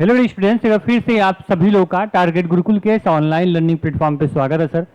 Hello students, एक बार फिर से आप सभी लोग का टारगेट गुरुकुल के इस ऑनलाइन लर्निंग प्लेटफॉर्म पे स्वागत है सर।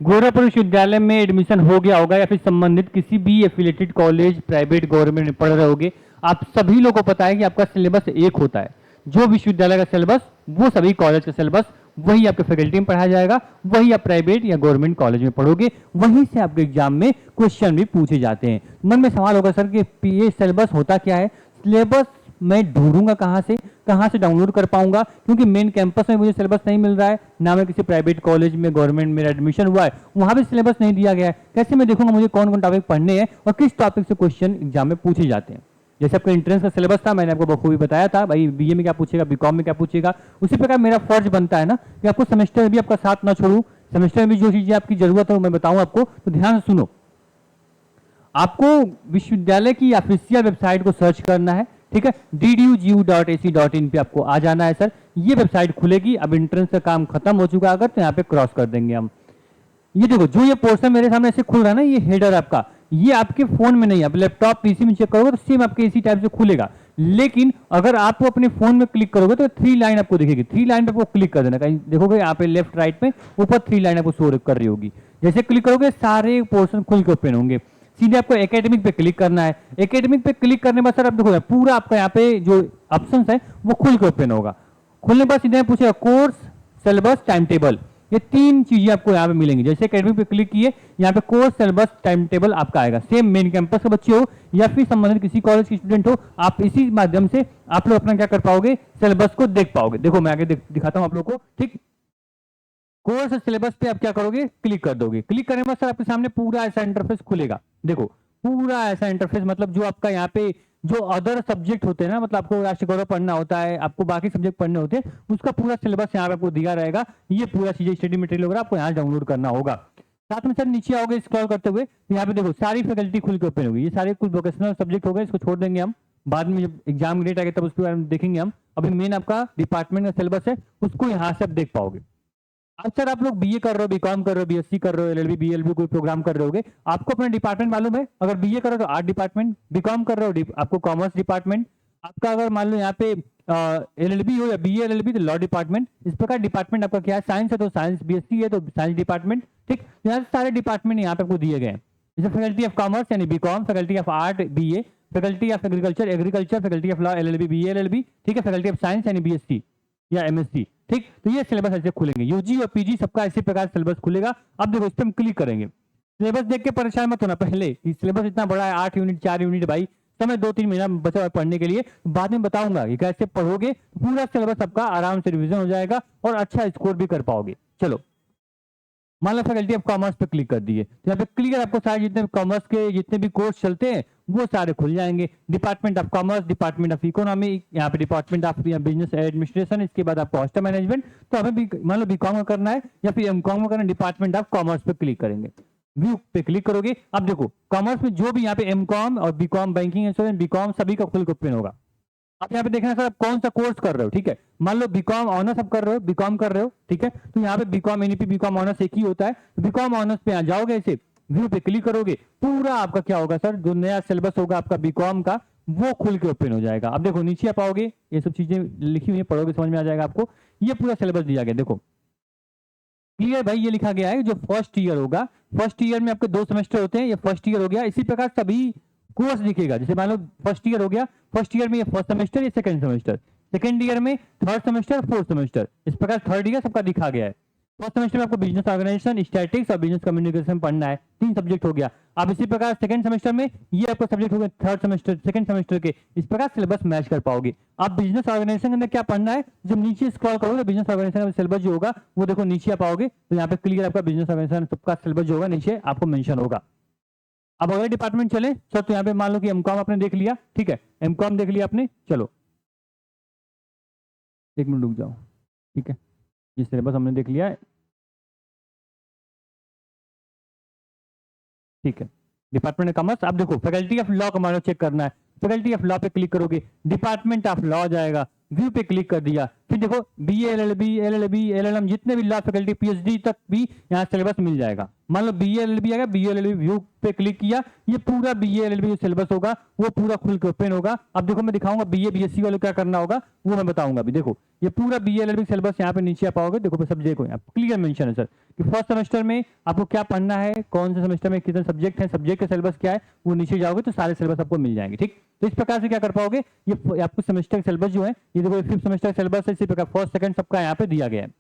गोरखपुर विश्वविद्यालय में एडमिशन हो गया होगा या फिर संबंधित किसी भी एफिलेटेड कॉलेज प्राइवेट गवर्नमेंट में पढ़ रहे होगे। आप सभी लोगों को पता है कि आपका सिलेबस एक होता है। जो विश्वविद्यालय का सिलेबस वो सभी कॉलेज का सिलेबस वही आपके फैकल्टी में पढ़ाया जाएगा, वही आप प्राइवेट या गवर्नमेंट कॉलेज में पढ़ोगे, वहीं से आपके एग्जाम में क्वेश्चन भी पूछे जाते हैं। मन में सवाल होगा सर कि ये सिलेबस होता क्या है। सिलेबस मैं ढूंढूंगा कहाँ से डाउनलोड कर पाऊंगा, क्योंकि मेन कैंपस में मुझे सिलेबस नहीं मिल रहा है, ना मैं किसी प्राइवेट कॉलेज में गवर्नमेंट मेरा एडमिशन हुआ है वहां भी सिलेबस नहीं दिया गया है। कैसे मैं देखूंगा मुझे कौन कौन टॉपिक पढ़ने हैं और किस टॉपिक से क्वेश्चन एग्जाम में पूछे जाते हैं। जैसे आपका एंट्रेंस का सिलेबस था, मैंने आपको बखूबी बताया था भाई, बीए में क्या पूछेगा, बीकॉम में क्या पूछेगा। उसी प्रकार मेरा फर्ज बनता है ना कि आपको सेमेस्टर में भी आपका साथ ना छोड़ू, सेमेस्टर में भी जो चीजें आपकी जरूरत है मैं बताऊं आपको, तो ध्यान से सुनो। आपको विश्वविद्यालय की ऑफिशियल वेबसाइट को सर्च करना है, ठीक है। ddu.ac.in पे आपको आ जाना है सर। ये वेबसाइट खुलेगी। अब एंट्रेंस का काम खत्म हो चुका अगर तो यहाँ पे क्रॉस कर देंगे हम। ये देखो जो ये पोर्शन मेरे सामने ऐसे खुल रहा है ना, ये हेडर आपका, ये आपके फोन में नहीं, आप लैपटॉप पीसी में चेक करोगे तो सेम आपके इसी टाइप से खुलेगा। लेकिन अगर आप अपने फोन में क्लिक करोगे तो थ्री लाइन आपको दिखेगी, थ्री लाइन पे आपको क्लिक कर देना। कहीं देखोगे यहाँ पे लेफ्ट राइट में ऊपर थ्री लाइन आपको शो कर रही होगी। जैसे क्लिक करोगे सारे पोर्शन खुल के ओपन होंगे। सीधे आपको एकेडमिक पे क्लिक करना है। एकेडमिक पे क्लिक करने के बाद सर आप देखोगे पूरा आपका यहाँ पे जो ऑप्शन है वो खुल के ओपन होगा। खुलने के बाद सीधे पूछेगा कोर्स, सिलेबस, टाइम टेबल। ये तीन चीजें आपको यहाँ पे मिलेंगी। जैसे एकेडमिक पे क्लिक किए, यहाँ पे कोर्स, सिलेबस, टाइम टेबल आपका आएगा। सेम मेन कैंपस के बच्चे हो या फिर संबंधित किसी कॉलेज के स्टूडेंट हो, आप इसी माध्यम से आप लोग अपना क्या कर पाओगे, सिलेबस को देख पाओगे। देखो मैं आगे दिखाता हूँ आप लोग को, ठीक। कोर्स सिलेबस पे आप क्या करोगे, क्लिक कर दोगे। क्लिक करने के बाद सर आपके सामने पूरा ऐसा इंटरफेस खुलेगा। देखो पूरा ऐसा इंटरफेस, मतलब जो आपका यहाँ पे जो अदर सब्जेक्ट होते हैं ना, मतलब आपको राष्ट्रीय गौरव पढ़ना होता है, आपको बाकी सब्जेक्ट पढ़ने होते हैं, उसका पूरा सिलेबस यहाँ पे आपको दिया रहेगा। ये पूरा चीजें स्टडी मटेरियल वगैरह आपको यहाँ डाउनलोड करना होगा। साथ में सर नीचे आओगे स्क्रॉल करते हुए, यहाँ पे देखो सारी फैकल्टी खुल के ओपन होगी। ये सारे कुछ वोकेशनल सब्जेक्ट हो गए, इसको छोड़ देंगे हम, बाद में जब एग्जाम डेट आएगा तब उसके बारे में देखेंगे हम। अभी मेन आपका डिपार्टमेंट का सिलेबस है, उसको यहाँ से आप देख पाओगे। अब सर आप लोग बीए कर रहे हो, बीकॉम कर रहे हो, बीएससी कर रहे हो, एलएलबी बीएलबी कोई प्रोग्राम कर रहे होगे, आपको अपना डिपार्टमेंट मालूम है। अगर बीए कर रहे हो तो आर्ट डिपार्टमेंट, बीकॉम कर रहे हो आपको कॉमर्स डिपार्टमेंट, आपका अगर मान लो यहाँ पे एलएलबी हो या बीए एलएलबी तो लॉ डिपार्टमेंट। इस प्रकार डिपार्टमेंट आपका क्या है, साइंस है तो साइंस, बीएससी है तो साइंस डिपार्टमेंट, ठीक। यहाँ सारे डिपार्टमेंट यहाँ पे आपको दिए गए हैं। जैसे फैकल्टी ऑफ कॉमर्स यानी BCom, faculty of art BA, faculty of agriculture agriculture, faculty of law LLB BA LLB, ठीक है, फैकल्टी ऑफ साइंस यानी बीएससी या एमएससी, ठीक। तो ये सिलेबस ऐसे खुलेंगे, यूजी और पीजी सबका इसी प्रकार सिलेबस खुलेगा। अब देखो इस पर हम क्लिक करेंगे। सिलेबस देख के परेशान मत होना पहले कि सिलेबस इतना बड़ा है, 8 यूनिट 4 यूनिट, भाई समय 2-3 महीना बचा हुआ पढ़ने के लिए, बाद में बताऊंगा कि कैसे पढ़ोगे, पूरा सिलेबस आपका आराम से रिवीजन हो जाएगा और अच्छा स्कोर भी कर पाओगे। चलो मान लो फैकल्टी ऑफ कॉमर्स पे क्लिक कर दिए, तो यहाँ पे क्लियर आपको सारे जितने कॉमर्स के जितने भी कोर्स चलते हैं वो सारे खुल जाएंगे। Department of commerce, department of economy, यहाँ पे डिपार्टमेंट ऑफ बिजनेस एडमिनिस्ट्रेशन, इसके बाद आपको हॉस्टल मैनेजमेंट। तो हमें भी मान लो बीकॉम में करना है या फिर एमकॉम में करना है, डिपार्टमेंट ऑफ कॉमर्स पे क्लिक करेंगे, व्यू पे क्लिक करोगे। अब देखो कॉमर्स में जो भी यहाँ पे एमकॉम और बीकॉम, बैंकिंग इंश्योरेंस, बीकॉम सभी का खुल ओपन होगा। आप यहाँ पे देखना सर आप कौन सा कोर्स कर रहे हो, ठीक है। मान लो बीकॉम ऑनर्स आप कर रहे हो, बीकॉम कर रहे हो, ठीक है, तो यहाँ पे बीकॉम एनईपी बीकॉम ऑनर्स एक ही होता है। बीकॉम ऑनर्स पे यहाँ जाओगे, ऐसे व्यू पे क्लिक करोगे, पूरा आपका क्या होगा सर, जो नया सिलेबस होगा आपका बीकॉम का वो खुल के ओपन हो जाएगा। अब देखो नीचे आप आओगे, ये सब चीजें लिखी हुई है, पढ़ोगे समझ में आ जाएगा आपको। ये पूरा सिलेबस दिया गया, देखो क्लियर भाई, ये लिखा गया है जो फर्स्ट ईयर होगा, फर्स्ट ईयर में आपके 2 सेमेस्टर होते हैं, ये फर्स्ट ईयर हो गया। इसी प्रकार सभी कोर्स दिखेगा। जैसे मान लो फर्स्ट ईयर हो गया, फर्स्ट ईयर में ये फर्स्ट सेमेस्टर, ये सेकंड सेमेस्टर, सेकंड ईयर में थर्ड सेमेस्टर, फोर्थ सेमेस्टर, इस प्रकार थर्ड ईयर सबका दिखा गया है। फर्स्ट सेमेस्टर में आपको बिजनेस ऑर्गेनाइजेशन, स्टैटिक्स और बिजनेस कम्युनिकेशन पढ़ना है, 3 सब्जेक्ट हो गया। अब इसी प्रकार सेकंड सेमेस्टर में ये आपका सब्जेक्ट हो गया थर्ड सेमेस्टर सेकंड सेमेस्टर के, इस प्रकार सिलेबस मैच कर पाओगे। अब बिजनेस ऑर्गेनाइजेशन के अंदर क्या पढ़ना है, जब नीचे स्क्रॉल करोगे तो बिजनेस ऑर्गेनाइजेशन का सिलेबस जो होगा वो देखो नीचे आप आओगे तो यहाँ पे क्लियर आपका बिजनेस ऑर्गेनाइजेशन सबका सिलेबस जो होगा नीचे आपको मेंशन होगा। अब अगले डिपार्टमेंट चले सर, तो यहाँ पे मान लो कि एमकॉम आपने देख लिया, ठीक है, एमकॉम देख लिया आपने, चलो 1 मिनट रुक जाओ, ठीक है, ये सिलेबस हमने देख लिया है, ठीक है। डिपार्टमेंट ऑफ कॉमर्स, अब देखो फैकल्टी ऑफ लॉ का मान लो चेक करना है, फैकल्टी ऑफ लॉ पे क्लिक करोगे, डिपार्टमेंट ऑफ लॉ जाएगा, व्यू पे क्लिक कर दिया, फिर देखो बीए एलएलबी एलएलबी एलएलएम जितने भी लॉ फैकल्टी पीएचडी तक भी यहाँ सिलेबस मिल जाएगा। मान लो बीए एलएलबी आएगा, बीए एलएलबी व्यू पे क्लिक किया, ये पूरा बीए एलएलबी जो सिलेबस होगा वो पूरा खुल के ओपन होगा। अब देखो मैं दिखाऊंगा बीए बीएससी वालों क्या करना होगा वो मैं बताऊंगा अभी। देखो ये पूरा बीए एलएलबी सिलेबस यहाँ पे नीचे आप पाओगे, देखो सब्जेक्ट यहाँ क्लियर मेंशन है सर कि फर्स्ट सेमेस्टर में आपको क्या पढ़ना है, कौन से सेमेस्टर में कितने सब्जेक्ट है, सब्जेक्ट का सिलेबस क्या है, वो नीचे जाओगे तो सारे सिलेबस आपको मिल जाएंगे। ठीक, तो इस प्रकार से क्या कर पाओगे, ये आपको सेमेस्टर सिलेबस जो है, ये देखो फिफ्थ सेमेस्टर सिलेबस है, इसी प्रकार फर्स्ट सेकंड सबका यहाँ पे दिया गया है।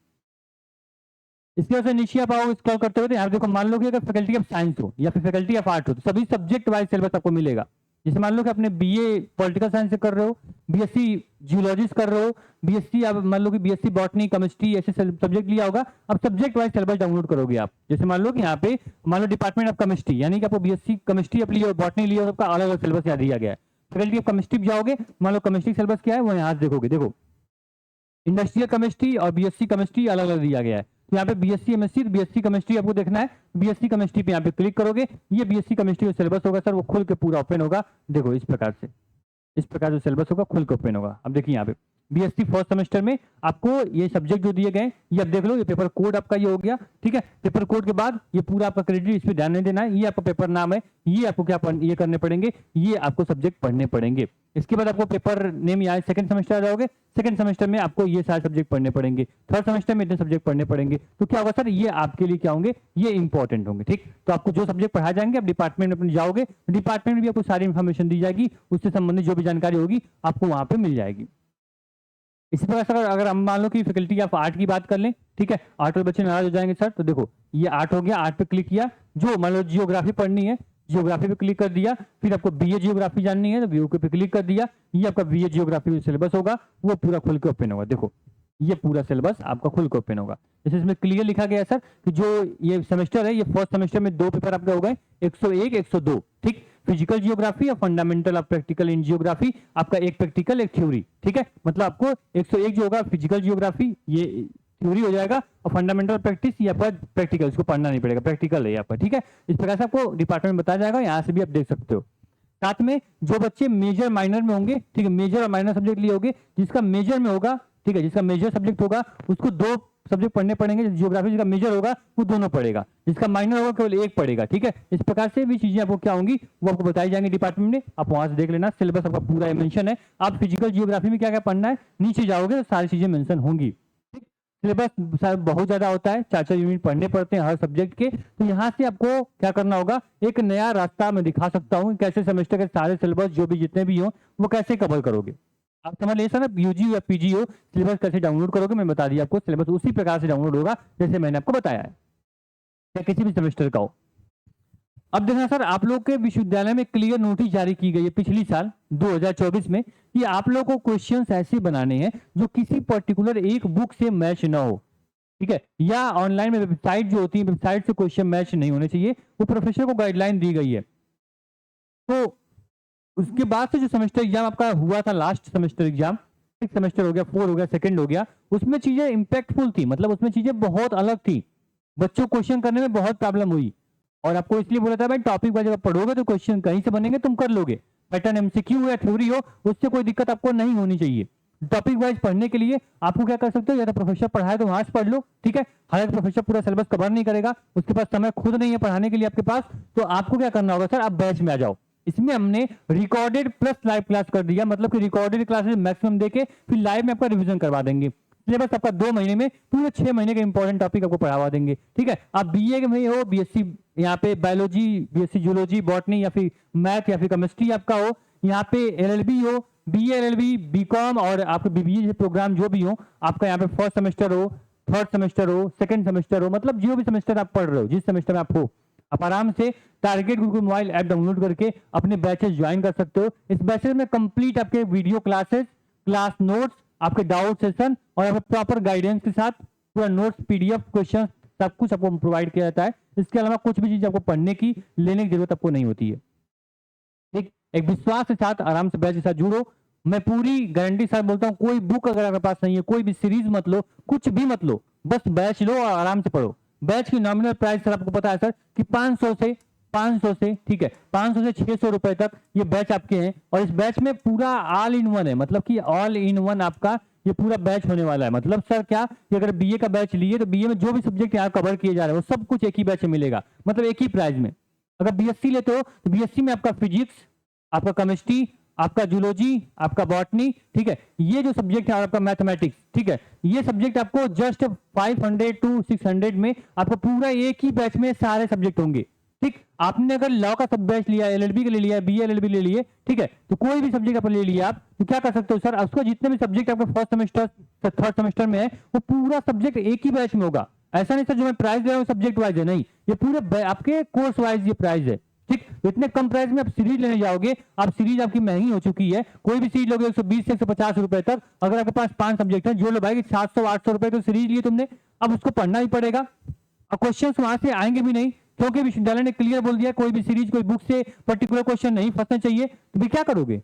इसके वजह से नीचे आप आओ स्क्रॉल करते हुए तो यहाँ देखो मान लो कि अगर फैकल्टी ऑफ साइंस हो या फिर फैकल्टी ऑफ आर्ट हो तो सभी सब्जेक्ट वाइज सिलेबस आपको मिलेगा। जैसे मान लो कि अपने बीए पॉलिटिकल साइंस से कर रहे हो, बीएससी जियोलॉजिस्ट कर रहे हो, बीएससी आप मान लो कि बीएससी बॉटनी केमिस्ट्री ऐसे सब्जेक्ट लिया होगा, अब सब्जेक्ट वाइज सिलेबस डाउनलोड करोगे आप। जैसे मान लो कि यहाँ पे मान लो डिपार्टमेंट ऑफ केमिस्ट्री, यानी कि आपको बीएससी केमिस्ट्री आप लियो, बॉटनी लियो, सबका अलग अलग सिलेबस यहाँ दिया गया है। फैकल्टी ऑफ केमिस्ट्री जाओगे, मान लो केमिस्ट्री सिलेबस क्या है वो यहाँ देखोगे, देखो इंडस्ट्रियल केमिस्ट्री और बीएससी केमिस्ट्री अलग अलग दिया गया है। तो यहाँ पे बीएससी एमएससी बीएससी केमिस्ट्री आपको देखना है, बीएससी केमिस्ट्री पे यहाँ पे क्लिक करोगे, ये बीएससी केमिस्ट्री का सिलेबस होगा सर, वो खुल के पूरा ओपन होगा। देखो इस प्रकार से सिलेबस होगा, खुल के ओपन होगा। अब देखिए यहाँ पे बीएससी फर्स्ट सेमेस्टर में आपको ये सब्जेक्ट जो दिए गए ये अब देख लो, ये पेपर कोड आपका ये हो गया। ठीक है, पेपर कोड के बाद ये पूरा आपका क्रेडिट इस पे ध्यान नहीं देना है, ये आपका पेपर नाम है, ये आपको क्या ये करने पड़ेंगे, ये आपको सब्जेक्ट पढ़ने पड़ेंगे। इसके बाद आपको पेपर नेम यहाँ सेकंड सेमेस्टर आ जाओगे, सेकंड सेमेस्टर में आपको ये सारे सब्जेक्ट पढ़ने पड़ेंगे, थर्ड सेमेस्टर में इतने सब्जेक्ट पढ़ने पड़ेंगे। तो क्या होगा सर, ये आपके लिए क्या होंगे, ये इंपॉर्टेंट होंगे। ठीक, तो आपको जो सब्जेक्ट पढ़ाए जाएंगे आप डिपार्टमेंट में अपने जाओगे, डिपार्टमेंट में भी आपको सारी इन्फॉर्मेशन दी जाएगी, उससे संबंधित जो भी जानकारी होगी आपको वहां पे मिल जाएगी। इसी प्रकार से अगर हम मान लो कि फैकल्टी ऑफ आर्ट की बात कर लें, ठीक है, आर्ट वाले बच्चे नाराज हो जाएंगे सर, तो देखो ये आर्ट हो गया, आर्ट पे क्लिक किया, जो मान लो जियोग्राफी पढ़नी है, जियोग्राफी पे क्लिक कर दिया, फिर आपको बीए जियोग्राफी जाननी है तो बीए पे क्लिक कर दिया, ये आपका बीए जियोग्राफी सिलेबस होगा, वो पूरा खुल के ओपन होगा। देखो ये पूरा सिलेबस आपका खुल के ओपन होगा। जैसे इसमें क्लियर लिखा गया है सर कि जो ये सेमेस्टर है, ये फर्स्ट सेमेस्टर में 2 पेपर आपके हो गए, 101 102। ठीक, फिजिकल जियोग्राफी और fundamental of practical in geography, आपका एक प्रैक्टिकल एक थ्योरी। ठीक है, मतलब आपको 101 जो होगा फिजिकल जियोग्राफी ये थ्योरी हो जाएगा, और फंडामेंटल प्रैक्टिस ये आपका प्रैक्टिकल, इसको पढ़ना नहीं पड़ेगा, प्रैक्टिकल है आपका। ठीक है, इस प्रकार से आपको डिपार्टमेंट में बताया जाएगा, यहाँ से भी आप देख सकते हो। साथ में जो बच्चे मेजर माइनर में होंगे, ठीक है, मेजर और माइनर सब्जेक्ट लिए होंगे, जिसका मेजर में होगा, ठीक है, जिसका मेजर सब्जेक्ट होगा उसको 2 सब्जेक्ट पढ़ने पड़ेंगे, जियोग्राफी जिसका मेजर होगा वो दोनों पढ़ेगा, जिसका माइनर होगा केवल एक पढ़ेगा। ठीक है, इस प्रकार से भी चीजें आपको क्या होंगी वो आपको बताई जाएंगी डिपार्टमेंट में, आप वहां से देख लेना, सिलेबस आपका पूरा मेंशन है। आप फिजिकल जियोग्राफी में क्या क्या पढ़ना है नीचे जाओगे तो सारी चीजें मेंशन होंगी। सिलेबस बहुत ज्यादा होता है, 4-4 यूनिट पढ़ने पड़ते हैं हर सब्जेक्ट के, तो यहाँ से आपको क्या करना होगा, एक नया रास्ता मैं दिखा सकता हूँ कैसे सेमेस्टर के सारे सिलेबस जो भी जितने भी हो वो कैसे कवर करोगे। आप समझ ले सर, यूजी या पीजी हो, सिलेबस कैसे डाउनलोड करोगे मैं बता दिया आपको, सिलेबस उसी प्रकार से डाउनलोड होगा जैसे मैंने आपको बताया है, या किसी भी सेमेस्टर का हो। अब देखना सर, आप लोग के विश्वविद्यालय में क्लियर नोटिस जारी की गई है पिछली साल 2024 में कि आप लोगों को क्वेश्चंस ऐसे बनाने हैं जो किसी पर्टिकुलर एक बुक से मैच ना हो। ठीक है, या ऑनलाइन में वेबसाइट जो होती है, वेबसाइट से क्वेश्चन मैच नहीं होने चाहिए, वो प्रोफेसर को गाइडलाइन दी गई है। तो उसके बाद से जो सेमेस्टर एग्जाम आपका हुआ था, लास्ट सेमेस्टर एग्जाम, 6 सेमेस्टर हो गया, 4 हो गया, सेकंड हो गया, उसमें चीजें इंपैक्टफुल थी, मतलब उसमें चीजें बहुत अलग थी, बच्चों को क्वेश्चन करने में बहुत प्रॉब्लम हुई। और आपको इसलिए बोला था भाई टॉपिक वाइज अगर पढ़ोगे तो क्वेश्चन कहीं से बनेंगे, तुम कर लोगे, पैटर्न एमसीक्यू या थ्योरी हो उससे कोई दिक्कत आपको नहीं होनी चाहिए। टॉपिक वाइज पढ़ने के लिए आपको क्या कर सकते हो, या तो प्रोफेसर पढ़ाए तो वहां से पढ़ लो। ठीक है, हालांकि प्रोफेसर पूरा सिलेबस कवर नहीं करेगा, उसके पास समय खुद नहीं है पढ़ाने के लिए आपके पास, तो आपको क्या करना होगा सर, आप बैच में आ जाओ। इसमें हमने रिकॉर्डेड प्लस लाइव क्लास कर दिया, मतलब कि रिकॉर्डेड क्लासेस मैक्सिमम देके फिर लाइव में आपका रिवीजन करवा देंगे। सिलेबस आपका 2 महीने में पूरे 6 महीने के इंपॉर्टेंट टॉपिक आपको पढ़ावा देंगे। ठीक है, आप बीए में हो, बीएससी यहाँ पे बायोलॉजी, बीएससी जूलॉजी, बॉटनी या फिर मैथ या फिर केमिस्ट्री आपका हो, यहाँ पे एलएलबी हो, बीए एलएलबी बीकॉम और आपके बीबीए प्रोग्राम जो भी हो आपका, यहाँ पे फर्स्ट सेमेस्टर हो, थर्ड सेमेस्टर हो, सेकंड सेमेस्टर हो, मतलब जो भी सेमेस्टर आप पढ़ रहे हो, जिस सेमेस्टर में आप हो, आप आराम से target Gurukul mobile app download करके अपने बैचेस ज्वाइन कर सकते हो। इस बैचेस में कंप्लीट आपके वीडियो क्लासेस, क्लास नोट्स, आपके डाउट सेशन और आपके प्रॉपर गाइडेंस के साथ पूरा नोट्स, पीडीएफ, क्वेश्चन सब कुछ आपको प्रोवाइड किया जाता है। इसके अलावा कुछ भी चीज आपको पढ़ने की, लेने की जरूरत आपको नहीं होती है। ठीक, एक विश्वास के साथ आराम से बैच के साथ जुड़ो। मैं पूरी गारंटी साथ बोलता हूँ, कोई बुक अगर आपके पास नहीं है, कोई भी सीरीज मत लो, कुछ भी मत लो, बस बैच लो और आराम से पढ़ो। बैच की नॉमिनल प्राइस सर आपको पता है सर कि 500 से 500 से, ठीक है, 500 से 600 रुपए तक ये बैच आपके हैं। और इस बैच में पूरा ऑल इन वन है, मतलब कि ऑल इन वन आपका ये पूरा बैच होने वाला है। मतलब सर क्या कि अगर बीए का बैच लिए तो बीए में जो भी सब्जेक्ट यहाँ कवर किए जा रहे हैं वो सब कुछ एक ही बैच में मिलेगा, मतलब एक ही प्राइस में। अगर बीएससी लेते हो तो बीएससी में आपका फिजिक्स, आपका केमिस्ट्री, आपका जूलॉजी, आपका बॉटनी, ठीक है, ये जो सब्जेक्ट है, और आपका मैथमेटिक्स, ठीक है, ये सब्जेक्ट आपको जस्ट 500 टू 600 में आपको पूरा एक ही बैच में सारे सब्जेक्ट होंगे। ठीक, आपने अगर लॉ का सब बैच लिया, एलएलबी का ले लिया, बीए एलएलबी ले लिए, ठीक है, तो कोई भी सब्जेक्ट आप ले लिया आप, तो क्या कर सकते हो सर, उसका जितने भी सब्जेक्ट आपके फर्स्ट सेमेस्टर थर्ड सेमेस्टर में है वो पूरा सब्जेक्ट एक ही बैच में होगा। ऐसा नहीं सर जो मैं प्राइस दे रहा हूँ सब्जेक्ट वाइज है, नहीं, ये पूरे आपके कोर्स वाइज ये प्राइस है। ठीक, तो इतने कम प्राइस में आप सीरीज लेने जाओगे, आप सीरीज आपकी महंगी हो चुकी है, कोई भी सीरीज लोगे 120 से 150 रुपए तक। अगर आपके पास 5 सब्जेक्ट है, जो लो भाई 700-800 रुपए तो सीरीज लिए तुमने, अब उसको पढ़ना ही पड़ेगा और क्वेश्चन वहां से आएंगे भी नहीं, क्योंकि विश्वविद्यालय ने क्लियर बोल दिया कोई भी सीरीज कोई बुक से पर्टिकुलर क्वेश्चन नहीं फंसना चाहिए। तो भी क्या करोगे,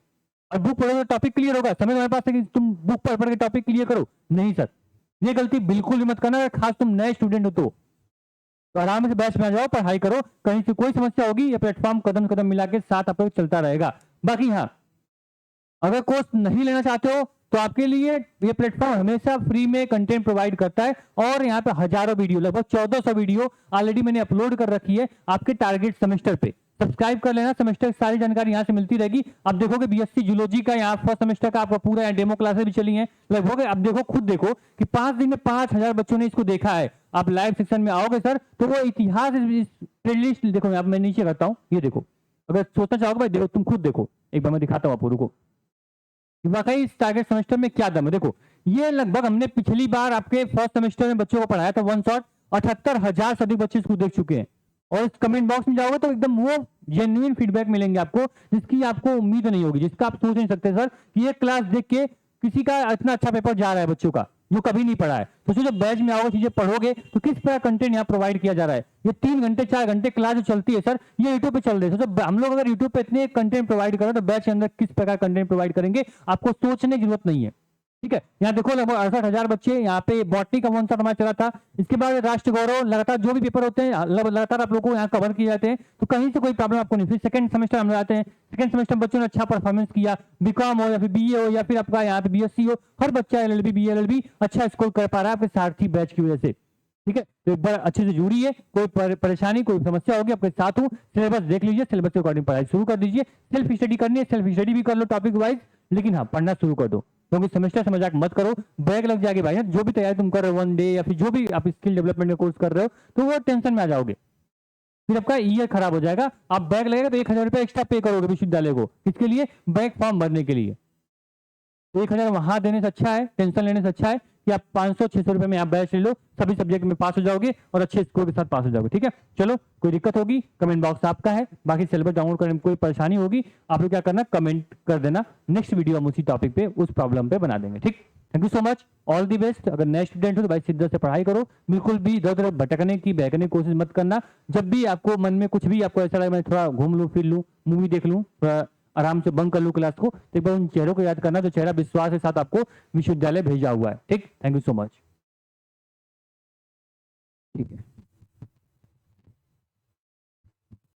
और बुक पढ़ोगे तो टॉपिक क्लियर होगा, समय तुम्हारे पास है कि तुम बुक पढ़ पढ़ के टॉपिक क्लियर करो, नहीं सर, ये गलती बिल्कुल भी मत करना, खास तुम नए स्टूडेंट हो तो आराम से बैच में आ जाओ, पढ़ाई करो, कहीं से कोई समस्या होगी या प्लेटफॉर्म कदम कदम मिला के साथ आप लोग चलता रहेगा। बाकी हाँ, अगर कोर्स नहीं लेना चाहते हो तो आपके लिए ये प्लेटफॉर्म हमेशा फ्री में कंटेंट प्रोवाइड करता है, और यहाँ पे हजारों वीडियो, लगभग 1400 वीडियो ऑलरेडी मैंने अपलोड कर रखी है आपके टारगेट सेमेस्टर पे। सब्सक्राइब कर लेना, सेमेस्टर की सारी जानकारी यहाँ से मिलती रहेगी। आप देखोगे बीएससी जूलॉजी का यहाँ फर्स्ट सेमेस्टर का आपका पूरा डेमो क्लासेस भी चली हैं लगभग। आप देखो, खुद देखो कि 5 दिन में 5000 बच्चों ने इसको देखा है। आप लाइव सेक्शन में आओगे सर तो वो इतिहास प्लेलिस्ट देखो, मैं नीचे करता हूँ, ये देखो, अगर सोचना चाहोगे भाई देखो, तुम खुद देखो, एक बार मैं दिखाता हूँ आपको, रुको, वाकई इस टारगेट सेमेस्टर में क्या दम है। देखो, ये लगभग हमने पिछली बार आपके फर्स्ट सेमेस्टर में बच्चों को पढ़ाया था, वन शॉट 78,000 से अधिक बच्चे इसको देख चुके हैं। और इस कमेंट बॉक्स में जाओगे तो एकदम वो जेन्युइन फीडबैक मिलेंगे आपको, जिसकी आपको उम्मीद नहीं होगी, जिसका आप सोच नहीं सकते सर कि ये क्लास देख के किसी का इतना अच्छा पेपर जा रहा है बच्चों का जो कभी नहीं पढ़ा है। तो जब बैच में आओगे, चीजें पढ़ोगे तो किस तरह कंटेंट यहाँ प्रोवाइड किया जा रहा है। ये 3 घंटे 4 घंटे क्लास जो चलती है सर, ये यूट्यूब पे चल रही है। तो हम लोग अगर यूट्यूब पे इतने कंटेंट प्रोवाइड करें तो बैच के अंदर किस प्रकार कंटेंट प्रोवाइड करेंगे, आपको सोचने की जरूरत नहीं है। ठीक है, यहाँ देखो लगभग 68,000 बच्चे, यहाँ पे बॉटनी का वन शॉट हमारा चला था। इसके बाद राष्ट्र गौरव, लगातार जो भी पेपर होते हैं लगातार आप लोगों को यहाँ कवर किए जाते हैं, तो कहीं से कोई प्रॉब्लम आपको नहीं। फिर सेकंड सेमेस्टर हम आते हैं, सेकंड सेमेस्टर बच्चों ने अच्छा परफॉर्मेंस किया, बीकॉम हो या फिर बीए हो या फिर आपका यहाँ पे बीएससी हो, हर बच्चा एलएलबी बीए एलएलबी अच्छा स्कोर कर पा रहा है आपके सारथी बैच की वजह से। ठीक है, तो एक बार अच्छे से जुड़िए, कोई परेशानी कोई समस्या होगी आपके साथ हूँ। सिलेबस देख लीजिए, सिलेबस के अकॉर्डिंग पढ़ाई शुरू कर दीजिए। सेल्फ स्टडी करनी है, सेल्फ स्टडी भी कर लो टॉपिक वाइज, लेकिन हाँ पढ़ना शुरू कर दो, क्योंकि सेमेस्टर से मजाक मत करो, बैग लग जाएगी भाई। जो भी तैयारी तुम कर रहे हो वन डे या फिर जो भी आप स्किल डेवलपमेंट का कोर्स कर रहे हो, तो वो टेंशन में आ जाओगे, फिर आपका ईयर खराब हो जाएगा। आप बैग लगेगा तो 1000 रुपये एक्स्ट्रा पे करोगे विश्वविद्यालय को, किसके लिए, बैग फॉर्म भरने के लिए। 1000 वहां देने से अच्छा है, टेंशन लेने से अच्छा है कि आप 500-600 रुपए में आप बैच ले लो, सभी सब्जेक्ट में पास हो जाओगे और अच्छे स्कोर के साथ पास हो जाओगे। ठीक है, चलो, कोई दिक्कत होगी कमेंट बॉक्स आपका है, बाकी सिलेबस डाउनलोड करने में कोई परेशानी होगी आप लोग क्या करना, कमेंट कर देना, नेक्स्ट वीडियो हम उसी टॉपिक पे उस प्रॉब्लम पे बना देंगे। ठीक, thank you so much, all the best. अगर नए स्टूडेंट हो तो भाई सीधा से पढ़ाई करो, बिल्कुल भी इधर उधर भटकने की बहकने की कोशिश मत करना। जब भी आपको मन में कुछ भी आपको ऐसा लगे मैं थोड़ा घूम लूँ फिर लूँ, मूवी देख लूँ, थोड़ा आराम से बंक कर लूँ क्लास को, तो एक बार उन चेहरों को याद करना जो चेहरा विश्वास के साथ आपको विश्वविद्यालय भेजा हुआ है। ठीक, थैंक यू सो मच।